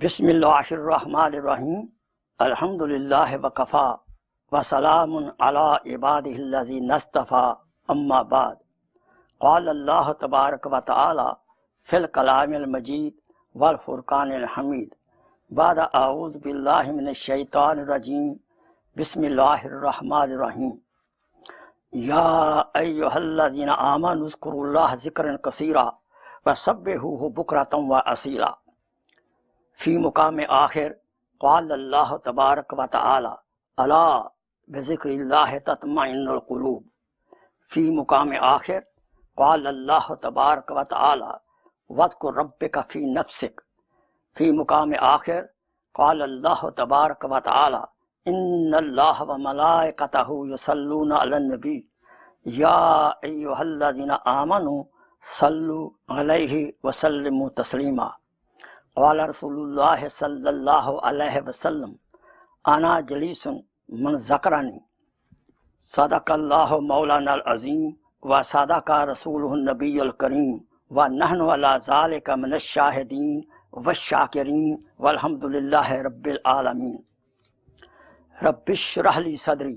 بسم اللہ الرحمن الرحیم الحمدللہ وکفا وسلام علی عبادہ الذین اصطفی اما بعد قال اللہ تبارک و تعالی فی الکلام المجید والفرقان الحمید بعد اعوذ باللہ من الشیطان الرجیم بسم اللہ الرحمن الرحیم یا ایہا الذین آمنوا اذکروا اللہ ذکرا کثیرا وسبحوہ بکرۃ واصیلا۔ فی مقام آخر قال اللہ تبارک و تعالی الا بذکر اللہ تطمئن القلوب۔ فی مقام آخر قال اللہ تبارک و تعالی واذکر ربک فی نفسک۔ فی مقام آخر قال اللہ تبارک و تعالی ان اللہ و ملائکتہ یصلون علی النبی یا ایہا الذین آمنوا صلوا علیہ وسلموا تسلیما۔ قال رسول اللہ صلی اللہ علیہ وسلم انا جلیس من ذکرنی صدق اللہ مولانا العظیم و صدق رسولہ النبی الکریم و نحن علی ذلک من الشاہدین والشاکرین والحمد للہ رب العالمین۔ رب اشرح لی صدری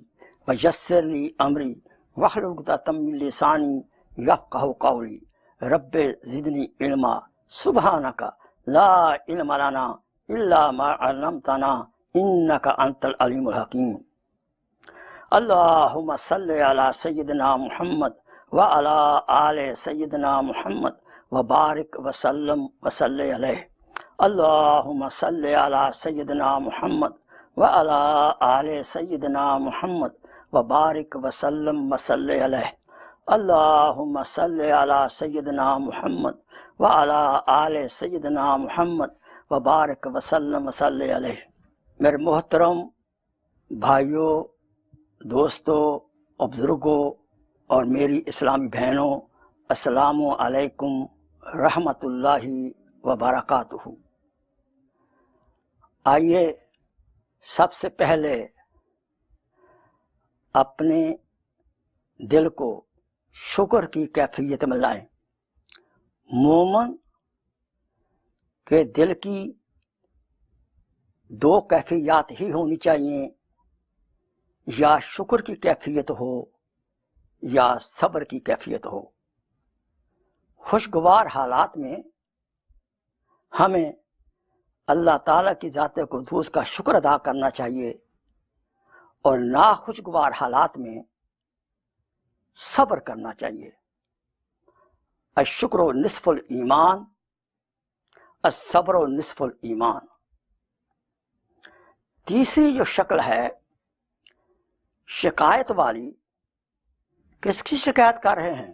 ویسر لی امری واحلل عقدۃ من لسانی یفقہوا قولی۔ رب زدنی علما سبحانک لا علم لنا الا ما علمتنا انک انت العلیم الحکیم۔ اللہم صلی علی سیدنا محمد وعلی آل سیدنا محمد وبارک وسلم وصلی علیہ۔ اللہم صلی علی سیدنا محمد وعلی آل سیدنا محمد وبارک وسلم وصلی علیہ۔ اللہم صلی علی سیدنا محمد وعلی آل سیدنا محمد وبارک وسلم وصلی علیہ۔ میرے محترم بھائیوں، دوستوں اور بزرگوں اور میری اسلامی بہنوں، السلام علیکم رحمۃ اللہ وبرکاتہ۔ آئیے سب سے پہلے اپنے دل کو شکر کی کیفیت میں لائیں۔ مومن کے دل کی دو کیفیات ہی ہونی چاہیے، یا شکر کی کیفیت ہو یا صبر کی کیفیت ہو۔ خوشگوار حالات میں ہمیں اللہ تعالیٰ کی ذات قدوس کا شکر ادا کرنا چاہیے، اور ناخوشگوار حالات میں صبر کرنا چاہیے۔ الشکر نصف الایمان، الصبر نصف الایمان۔ تیسری جو شکل ہے شکایت والی، کس کی شکایت کر رہے ہیں؟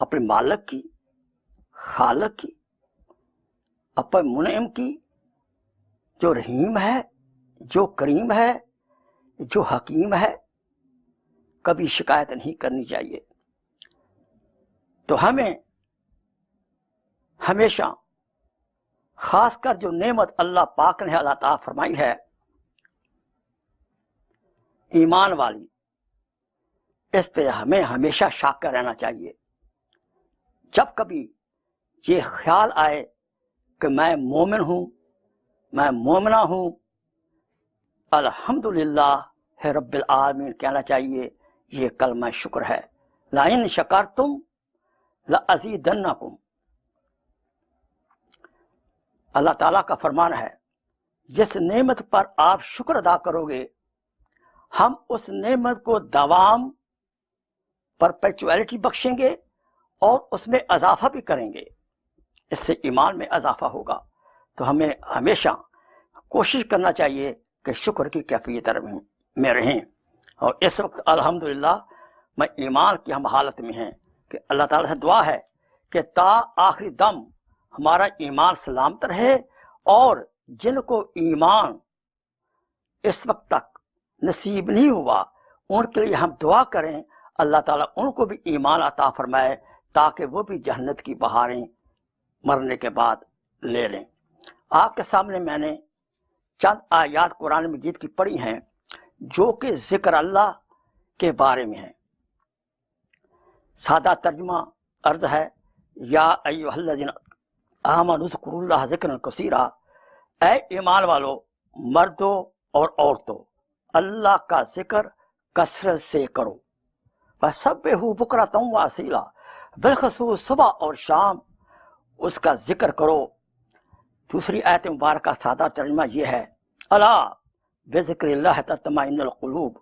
اپنے مالک کی، خالق کی، اپنے منعم کی، جو رحیم ہے، جو کریم ہے، جو حکیم ہے۔ کبھی شکایت نہیں کرنی چاہیے۔ تو ہمیں ہمیشہ، خاص کر جو نعمت اللہ پاک نے عطا فرمائی ہے ایمان والی، اس پہ ہمیں ہمیشہ شاکر رہنا چاہیے۔ جب کبھی یہ خیال آئے کہ میں مومن ہوں، میں مومنہ ہوں، الحمدللہ رب العالمین کہنا چاہیے۔ یہ کلمہ شکر ہے۔ لَإِن شَكَرْتُمْ لَأَزِيدَنَّكُمْ۔ اللہ تعالیٰ کا فرمان ہے، جس نعمت پر آپ شکر ادا کرو گے، ہم اس نعمت کو دوام، پرپیچویلٹی بخشیں گے، اور اس میں اضافہ بھی کریں گے۔ اس سے ایمان میں اضافہ ہوگا۔ تو ہمیں ہمیشہ کوشش کرنا چاہیے کہ شکر کی کیفیت میں رہیں۔ اور اس وقت الحمدللہ میں ایمان کی ہم حالت میں ہیں کہ اللہ تعالیٰ سے دعا ہے کہ تا آخری دم ہمارا ایمان سلامت رہے، اور جن کو ایمان اس وقت تک نصیب نہیں ہوا ان کے لیے ہم دعا کریں، اللہ تعالیٰ ان کو بھی ایمان عطا فرمائے، تاکہ وہ بھی جنت کی بہاریں مرنے کے بعد لے لیں۔ آپ کے سامنے میں نے چند آیات قرآن مجید کی پڑھی ہیں جو کہ ذکر اللہ کے بارے میں ہیں۔ سادہ ترجمہ عرض ہے، یا ایھا الذین آمنوا اذکروا اللہ ذکرا کثیرا اے ایمان والو، مردوں اور عورتوں، اللہ کا ذکر کثرت سے کرو، فسبحوا بکرۃ و اصیلا، بالخصوص صبح اور شام اس کا ذکر کرو۔ دوسری آیت مبارکہ سادہ ترجمہ یہ ہے، الا بذکر اللہ تطمئن القلوب،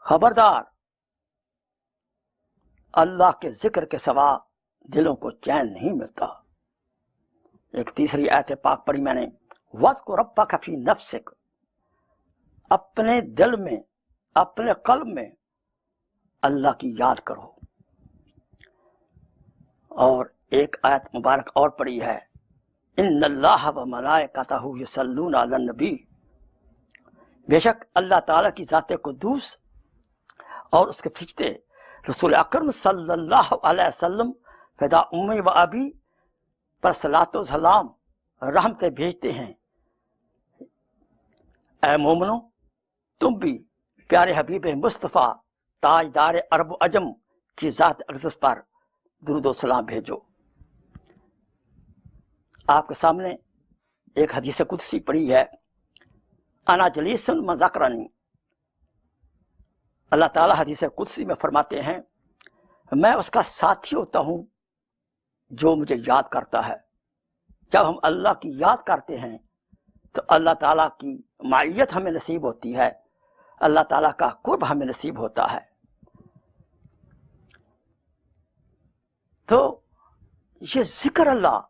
خبردار اللہ کے ذکر کے سوا دلوں کو چین نہیں ملتا۔ ایک تیسری آیت پاک پڑھی میں نے، وَاذْكُر رَبَّكَ فِي نَفْسِكَ، اپنے دل میں، اپنے قلب میں اللہ کی یاد کرو۔ اور ایک آیت مبارک اور پڑھی ہے، ان اللہ وملائکتہ یصلون علی النبی، بے شک اللہ تعالیٰ کی ذات قدوس اور اس کے فرشتے رسول اکرم صلی اللہ علیہ وسلم فدا امی و ابی پر صلاۃ و سلام رحمتیں بھیجتے ہیں۔ اے مومنو، تم بھی پیارے حبیب مصطفیٰ تاجدار عرب و عجم کی ذات اقدس پر درود و سلام بھیجو۔ آپ کے سامنے ایک حدیث قدسی پڑھی ہے، انا جلیس من ذکرنی، اللہ تعالیٰ حدیث قدسی میں فرماتے ہیں، میں اس کا ساتھی ہوتا ہوں جو مجھے یاد کرتا ہے۔ جب ہم اللہ کی یاد کرتے ہیں تو اللہ تعالیٰ کی معیت ہمیں نصیب ہوتی ہے، اللہ تعالیٰ کا قرب ہمیں نصیب ہوتا ہے۔ تو یہ ذکر اللہ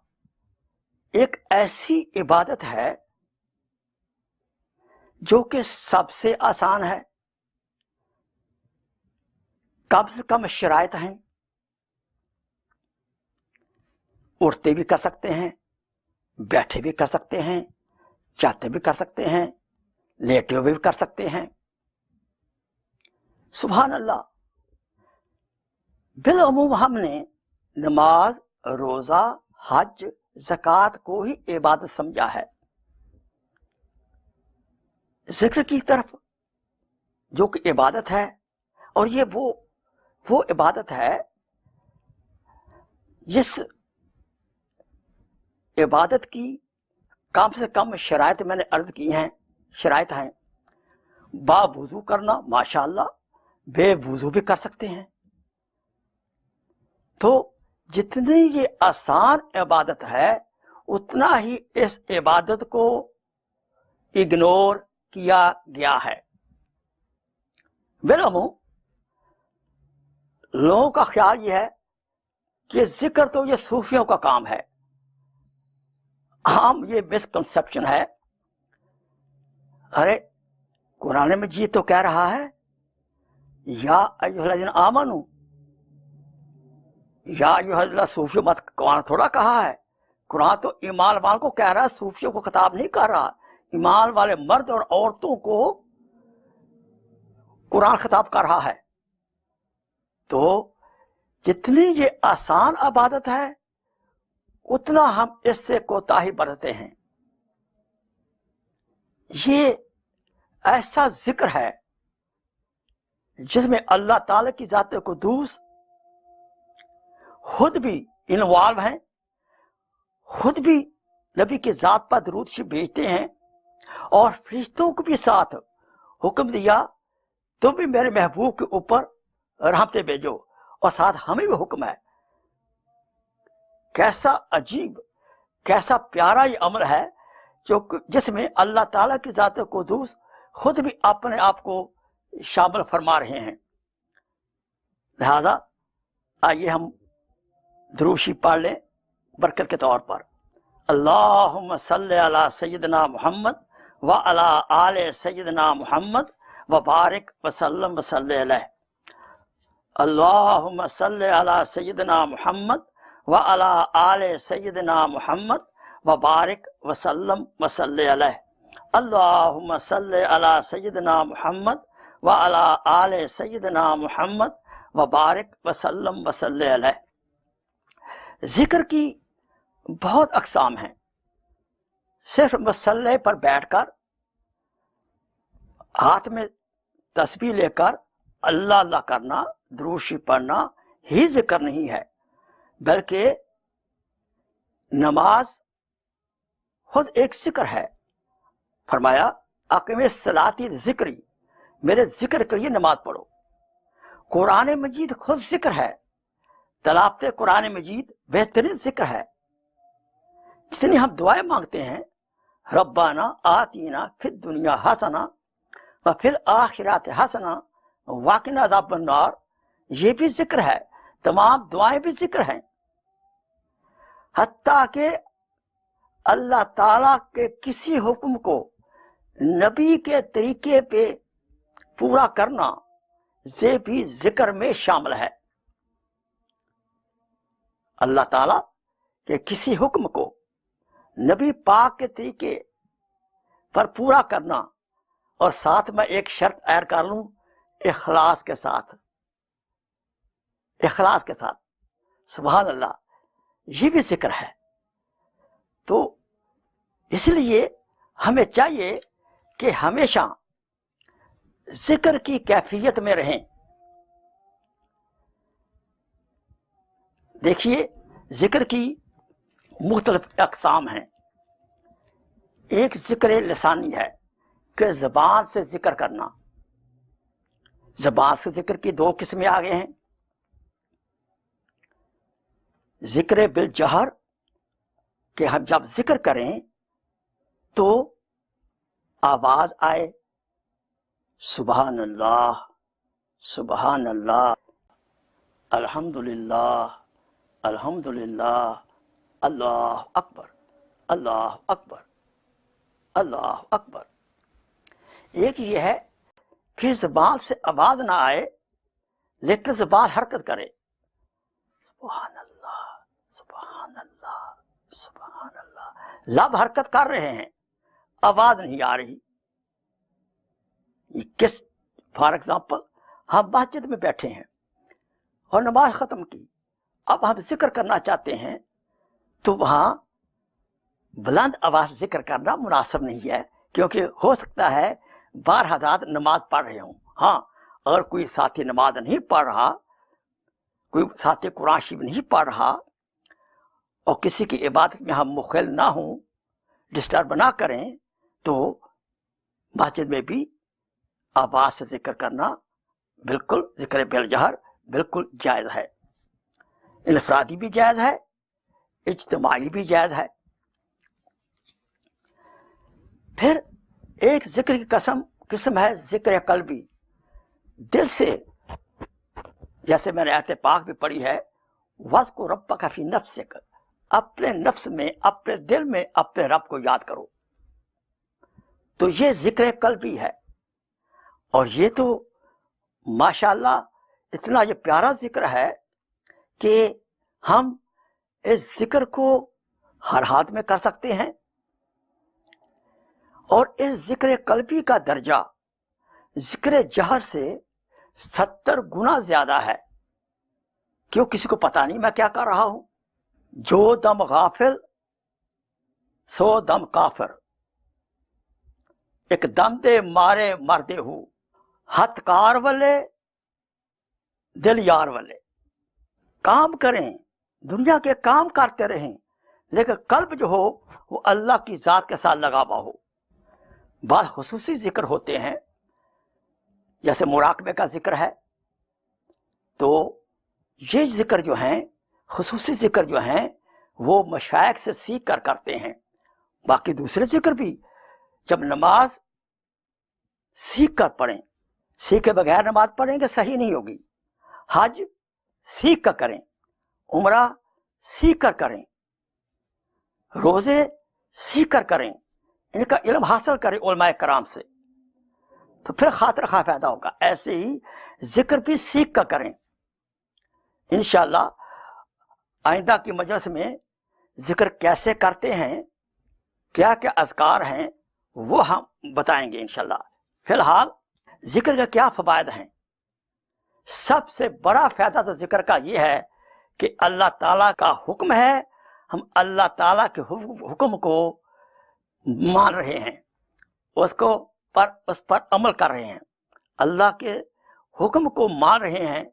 ایک ایسی عبادت ہے جو کہ سب سے آسان ہے، کم سے کم شرائط ہیں، اٹھتے بھی کر سکتے ہیں، بیٹھے بھی کر سکتے ہیں، چاہتے بھی کر سکتے ہیں، لیٹے ہوئے بھی کر سکتے ہیں۔ سبحان اللہ۔ بالعموم ہم نے نماز، روزہ، حج، زکوٰۃ کو ہی عبادت سمجھا ہے۔ ذکر کی طرف جو کہ عبادت ہے، اور یہ وہ عبادت ہے جس عبادت کی کم سے کم شرائط میں نے عرض کی ہیں، شرائط ہیں، با وضو کرنا، ماشاءاللہ بے وضو بھی کر سکتے ہیں۔ تو جتنی یہ آسان عبادت ہے اتنا ہی اس عبادت کو اگنور کیا گیا ہے۔ بالعموم لوگوں کا خیال یہ ہے کہ ذکر تو یہ صوفیوں کا کام ہے۔ عام یہ مسکنسپشن ہے، ارے قرآن مجید تو کہہ رہا ہے یا ایھا الذین آمنو، یا ایھا الذین، صوفیوں مت قرآن تھوڑا کہا ہے، قرآن تو ایمان والوں کو کہہ رہا ہے، صوفیوں کو خطاب نہیں کر رہا۔ ایمان والے مرد اور عورتوں کو قرآن خطاب کر رہا ہے۔ تو جتنی یہ آسان عبادت ہے اتنا ہم اس سے کوتاہی برتتے ہیں۔ یہ ایسا ذکر ہے جس میں اللہ تعالی کی ذات قدوس خود بھی انوالو ہیں، خود بھی نبی کی ذات پر درود شریف بھیجتے ہیں، اور فرشتوں کو بھی ساتھ حکم دیا تم بھی میرے محبوب کے اوپر رحمتیں بھیجو، اور ساتھ ہمیں بھی حکم ہے۔ کیسا عجیب، کیسا پیارا یہ عمل ہے جس میں اللہ تعالیٰ کی ذات قدوس خود بھی اپنے آپ کو شامل فرما رہے ہیں۔ لہذا آئیے ہم درود شریف پڑھ لیں برکت کے طور پر۔ اللہم صلی علی سیدنا محمد وعلی آل سیدنا محمد وبارک وسلم وصلی علیہ۔ اللہم صلی علی سیدنا محمد وعلی آل سیدنا محمد وبارک وسلم وصلی علیہ۔ اللہم صلی علی سیدنا محمد وعلی آل سیدنا محمد وبارک وسلم وصلی علیہ۔ ذکر کی بہت اقسام ہیں۔ صرف مصلی پر بیٹھ کر ہاتھ میں تسبیح لے کر اللہ اللہ کرنا، درود شریف پڑھنا ہی ذکر نہیں ہے، بلکہ نماز خود ایک ذکر ہے۔ فرمایا اقیم صلاتی ذکری، میرے ذکر کے لیے نماز پڑھو۔ قرآن مجید خود ذکر ہے، تلاوت قرآن مجید بہترین ذکر ہے۔ جتنی ہم دعائیں مانگتے ہیں، ربنا آتینا فی الدنیا حسنہ وفی الآخرات حسنہ وقنا عذاب النار، یہ بھی ذکر ہے، تمام دعائیں بھی ذکر ہیں۔ حتیٰ کہ اللہ تعالیٰ کے کسی حکم کو نبی کے طریقے پہ پورا کرنا یہ بھی ذکر میں شامل ہے۔ اللہ تعالیٰ کے کسی حکم کو نبی پاک کے طریقے پر پورا کرنا، اور ساتھ میں ایک شرط ایڈ کر لوں، اخلاص کے ساتھ، اخلاص کے ساتھ، سبحان اللہ، یہ بھی ذکر ہے۔ تو اس لیے ہمیں چاہیے کہ ہمیشہ ذکر کی کیفیت میں رہیں۔ دیکھیے، ذکر کی مختلف اقسام ہیں۔ ایک ذکر لسانی ہے کہ زبان سے ذکر کرنا۔ زبان سے ذکر کی دو قسمیں آگے ہیں، ذکر بالجہر کہ ہم جب ذکر کریں تو آواز آئے، سبحان اللہ، سبحان اللہ، الحمدللہ، الحمدللہ، اللہ اکبر، اللہ اکبر، اللہ اکبر۔ ایک یہ ہے کہ زبان سے آواز نہ آئے لیکن زبان حرکت کرے، سبحان اللہ، سبحان اللہ، سبحان اللہ، لب حرکت کر رہے ہیں، آواز نہیں آ رہی۔ یہ کس، فار ایگزامپل ہم مسجد میں بیٹھے ہیں اور نماز ختم کی، اب ہم ذکر کرنا چاہتے ہیں تو وہاں بلند آواز ذکر کرنا مناسب نہیں ہے، کیونکہ ہو سکتا ہے بار حضرات نماز پڑھ رہے ہوں۔ ہاں، اگر کوئی ساتھی نماز نہیں پڑھ رہا، کوئی ساتھی قرآن شریف نہیں پڑھ رہا، اور کسی کی عبادت میں ہم مخل نہ ہوں، ڈسٹرب نہ کریں، تو مسجد میں بھی آواز سے ذکر کرنا بالکل، ذکر بالجہر بالکل جائز ہے۔ انفرادی بھی جائز ہے، اجتماعی بھی جائز ہے۔ پھر ایک ذکر کی قسم ہے ذکر قلبی، دل سے، جیسے میں نے آیت پاک بھی پڑھی ہے، وَاذْكُر رَبَّكَ فِي نَفْسِكَ، اپنے نفس میں، اپنے دل میں اپنے رب کو یاد کرو۔ تو یہ ذکر قلبی ہے، اور یہ تو ماشاءاللہ اتنا یہ پیارا ذکر ہے کہ ہم اس ذکر کو ہر حال میں کر سکتے ہیں، اور اس ذکر قلبی کا درجہ ذکر جہر سے 70 گنا زیادہ ہے۔ کیوں؟ کسی کو پتا نہیں میں کیا کر رہا ہوں۔ جو دم غافل سو دم کافر، ایک دم دے مارے مردے ہو، ہتھ کار والے دل یار والے۔ کام کریں، دنیا کے کام کرتے رہیں، لیکن قلب جو ہو وہ اللہ کی ذات کے ساتھ لگا ہوا ہو۔ بعض خصوصی ذکر ہوتے ہیں، جیسے مراقبے کا ذکر ہے، تو یہ ذکر جو ہیں، خصوصی ذکر جو ہیں، وہ مشائخ سے سیکھ کر کرتے ہیں۔ باقی دوسرے ذکر بھی جب نماز سیکھ کر پڑھیں، سیکھے بغیر نماز پڑھیں گے صحیح نہیں ہوگی۔ حج سیکھ کر کریں، عمرہ سیکھ کر کریں، روزے سیکھ کر کریں، ان کا علم حاصل کریں علماء کرام سے، تو پھر خاطر خواہ پیدا ہوگا۔ ایسے ہی ذکر بھی سیکھ کر کریں۔ انشاءاللہ آئندہ کی مجلس میں ذکر کیسے کرتے ہیں، کیا کیا اذکار ہیں، وہ ہم بتائیں گے انشاءاللہ۔ فی الحال ذکر کے کیا فوائد ہیں؟ سب سے بڑا فائدہ تو ذکر کا یہ ہے کہ اللہ تعالیٰ کا حکم ہے، ہم اللہ تعالیٰ کے حکم کو مان رہے ہیں، اس پر عمل کر رہے ہیں، اللہ کے حکم کو مان رہے ہیں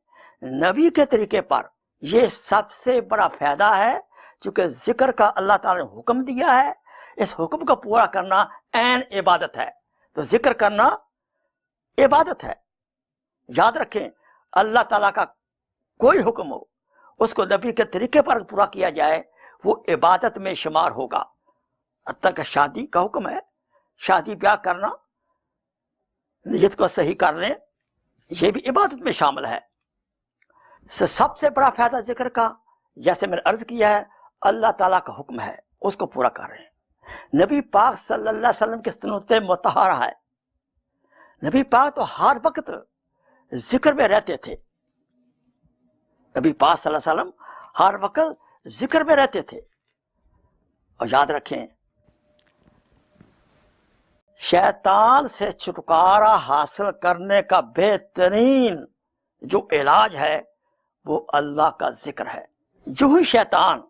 نبی کے طریقے پر۔ یہ سب سے بڑا فائدہ ہے، چونکہ ذکر کا اللہ تعالیٰ نے حکم دیا ہے، اس حکم کو پورا کرنا عین عبادت ہے. تو ذکر کرنا عبادت ہے. یاد رکھیں اللہ تعالیٰ کا کوئی حکم ہو اس کو نبی کے طریقے پر پورا کیا جائے وہ عبادت میں شمار ہوگا. حتیٰ کہ شادی کا حکم ہے، شادی بیاہ کرنا، نیت کو صحیح کر لیں، یہ بھی عبادت میں شامل ہے. سب سے بڑا فائدہ ذکر کا، جیسے میں نے عرض کیا ہے، اللہ تعالیٰ کا حکم ہے اس کو پورا کر رہے ہیں. نبی پاک صلی اللہ علیہ وسلم کی سنت مطہرہ ہے. نبی پاک تو ہر وقت ذکر میں رہتے تھے. نبی پاک صلی اللہ علیہ وسلم ہر وقت ذکر میں رہتے تھے. اور یاد رکھیں شیطان سے چھٹکارا حاصل کرنے کا بہترین جو علاج ہے وہ اللہ کا ذکر ہے. جو ہی شیطان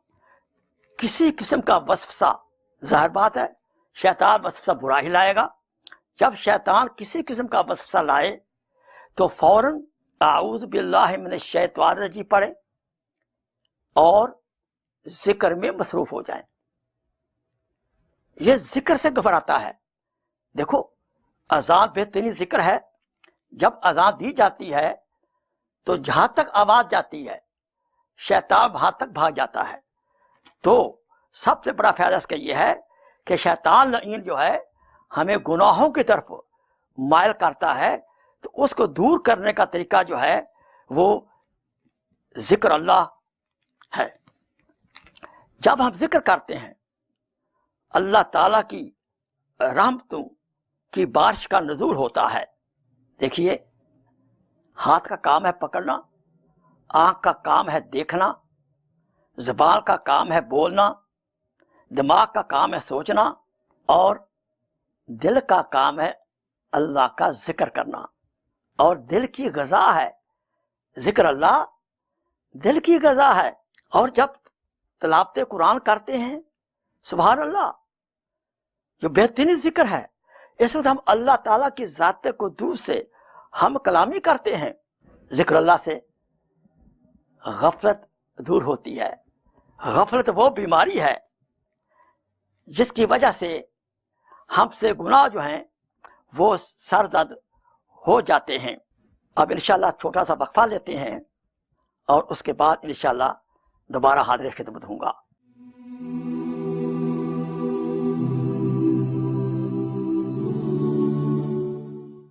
کسی قسم کا وسوسہ، ظاہر بات ہے شیطان وسوسہ برا ہی لائے گا، جب شیطان کسی قسم کا وسوسہ لائے تو فوراً اعوذ باللہ من الشیطان الرجیم پڑھے اور ذکر میں مصروف ہو جائیں. یہ ذکر سے گھبراتا ہے. دیکھو اذان بہترین ذکر ہے. جب اذان دی جاتی ہے تو جہاں تک آواز جاتی ہے شیطان وہاں تک بھاگ جاتا ہے. تو سب سے بڑا فائدہ اس کا یہ ہے کہ شیطان لعین جو ہے ہمیں گناہوں کی طرف مائل کرتا ہے، تو اس کو دور کرنے کا طریقہ جو ہے وہ ذکر اللہ ہے. جب ہم ذکر کرتے ہیں اللہ تعالیٰ کی رحمتوں کی بارش کا نزول ہوتا ہے. دیکھیے ہاتھ کا کام ہے پکڑنا، آنکھ کا کام ہے دیکھنا، زبان کا کام ہے بولنا، دماغ کا کام ہے سوچنا، اور دل کا کام ہے اللہ کا ذکر کرنا. اور دل کی غذا ہے ذکر اللہ، دل کی غذا ہے. اور جب تلاوت قرآن کرتے ہیں سبحان اللہ جو بہترین ذکر ہے، اس وقت ہم اللہ تعالیٰ کی ذات قدوس سے ہم کلامی کرتے ہیں. ذکر اللہ سے غفلت دور ہوتی ہے. غفلت وہ بیماری ہے جس کی وجہ سے ہم سے گناہ جو ہیں وہ سرزد ہو جاتے ہیں. اب انشاءاللہ چھوٹا سا وقفہ لیتے ہیں اور اس کے بعد انشاءاللہ دوبارہ حاضر خدمت ہوں گا.